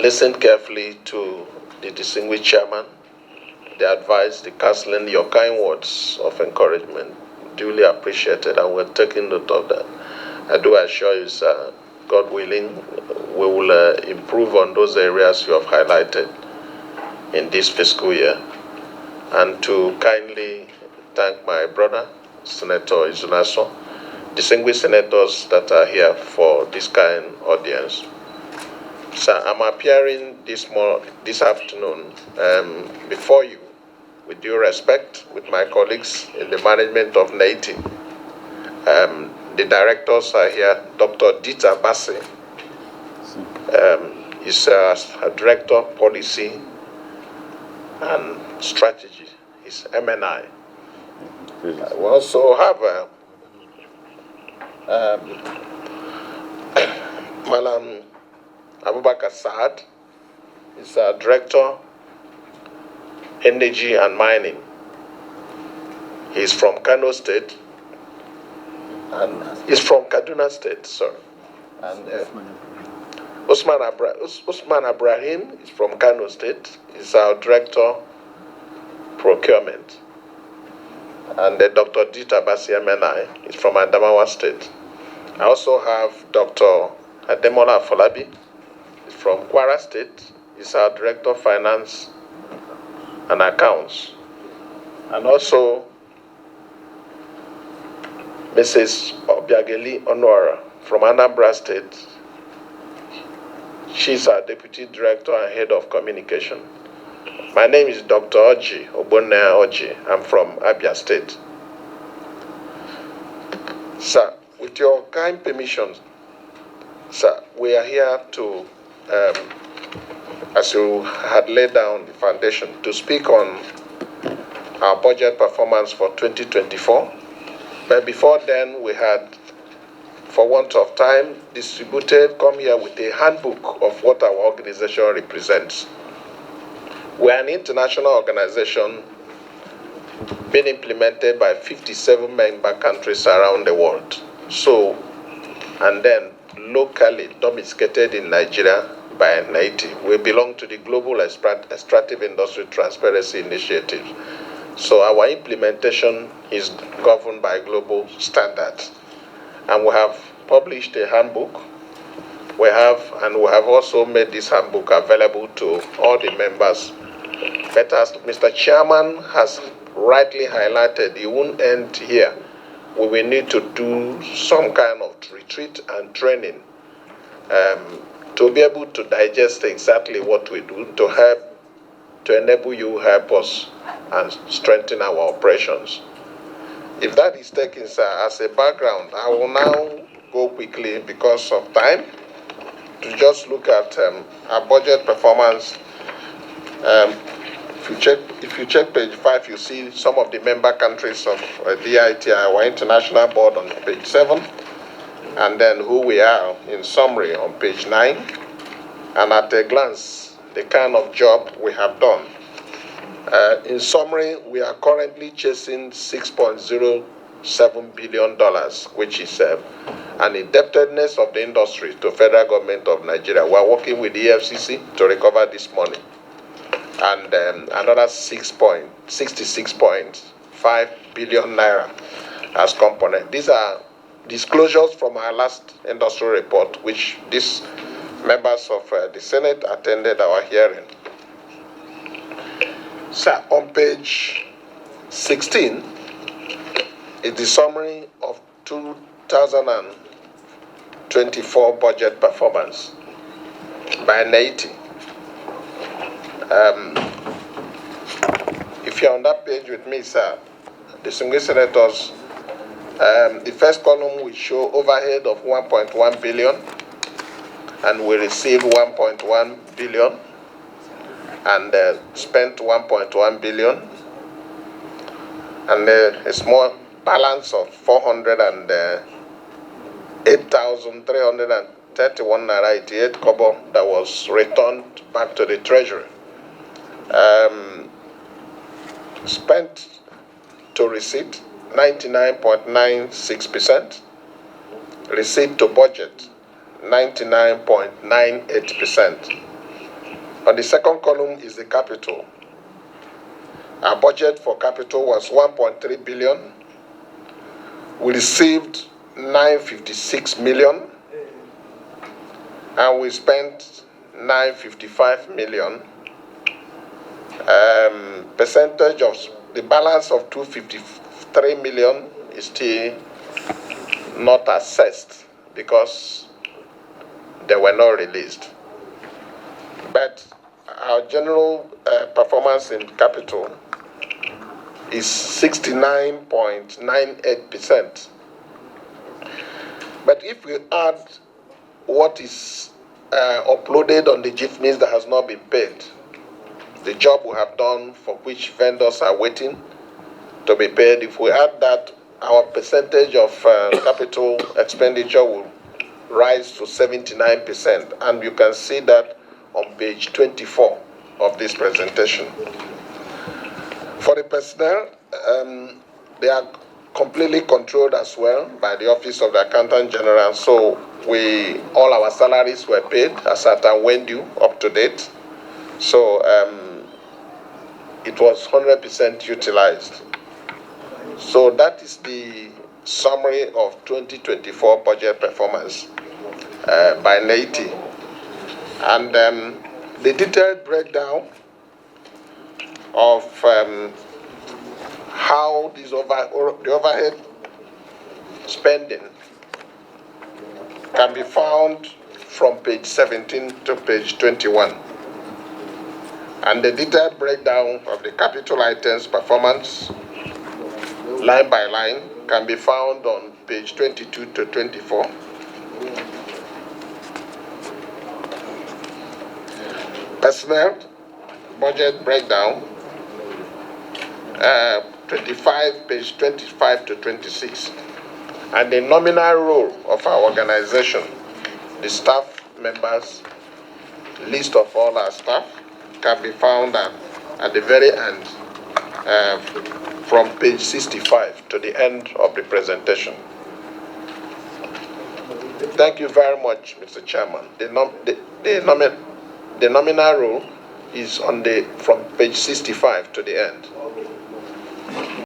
listened carefully to the distinguished chairman, the advice, the counseling, your kind words of encouragement, duly appreciated, and we're taking note of that. I do assure you, sir, God willing, we will improve on those areas you have highlighted in this fiscal year. And to kindly thank my brother, Senator Izunaso, distinguished senators that are here for this kind audience. Sir, I'm appearing this afternoon before you with due respect with my colleagues in the management of NAITI. The directors are here. Dr. Dita Bassi is a director of policy and strategy. He's MNI. We also have Malam Abubakar Saad is a director, energy and mining. He's from Kano State, and he's from Kaduna State, sorry. And Usman Abrahim is from Kano State. He's our director, procurement. And Dr. Dita Bassi MNI is from Adamawa State. I also have Dr. Ademola Afolabi from Kwara State. He's our director of finance and accounts. And also Mrs. Obiageli Onora from Anambra State. She's our deputy director and head of communication. My name is Dr. Oji Obonea Oji. I'm from Abia State. Sir, with your kind permission, sir, we are here to, as you had laid down the foundation, to speak on our budget performance for 2024. But before then, we had, for want of time, come here with a handbook of what our organization represents. We are an international organization being implemented by 57 member countries around the world. So, and then locally domesticated in Nigeria by NAITI. We belong to the Global Extractive Industry Transparency Initiative. So our implementation is governed by global standards. And we have published a handbook. We have also made this handbook available to all the members. But as Mr. Chairman has rightly highlighted, it won't end here. We will need to do some kind of retreat and training to be able to digest exactly what we do, to enable you help us and strengthen our operations. If that is taken, sir, as a background, I will now go quickly because of time to just look at our budget performance. If you check page 5, you see some of the member countries of DIT, our international board, on page 7, and then who we are in summary on page 9, and at a glance, the kind of job we have done. In summary, we are currently chasing $6.07 billion, which is an indebtedness of the industry to federal government of Nigeria. We are working with the EFCC to recover this money. And another 66.5 billion naira as component. These are disclosures from our last industrial report, which these members of the Senate attended our hearing. So on page 16 is the summary of 2024 budget performance by NAITI. If you're on that page with me, sir, distinguished senators, the first column will show overhead of 1.1 billion, and we received 1.1 billion, and spent 1.1 billion, and a small balance of 408,331 naira 88 kobo that was returned back to the treasury. Spent to receipt 99.96%, receipt to budget 99.98%. On the second column is the capital. Our budget for capital was 1.3 billion. We received 956 million, and we spent 955 million. Percentage of the balance of 253 million is still not assessed because they were not released. But our general performance in capital is 69.98%. But if we add what is uploaded on the GIFMIS that has not been paid, the job we have done for which vendors are waiting to be paid, if we add that, our percentage of capital expenditure will rise to 79%. And you can see that on page 24 of this presentation. For the personnel, they are completely controlled as well by the Office of the Accountant General. So all our salaries were paid as at when due, up to date. So it was 100% utilized. So that is the summary of 2024 budget performance by NAITI. And the detailed breakdown of how the overhead spending can be found from page 17 to page 21. And the detailed breakdown of the capital items performance, line by line, can be found on page 22 to 24. Personnel budget breakdown, 25, page 25 to 26. And the nominal role of our organization, the staff members, list of all our staff, can be found at the very end, from page 65 to the end of the presentation. Thank you very much, Mr. Chairman. The nominal role is from page 65 to the end.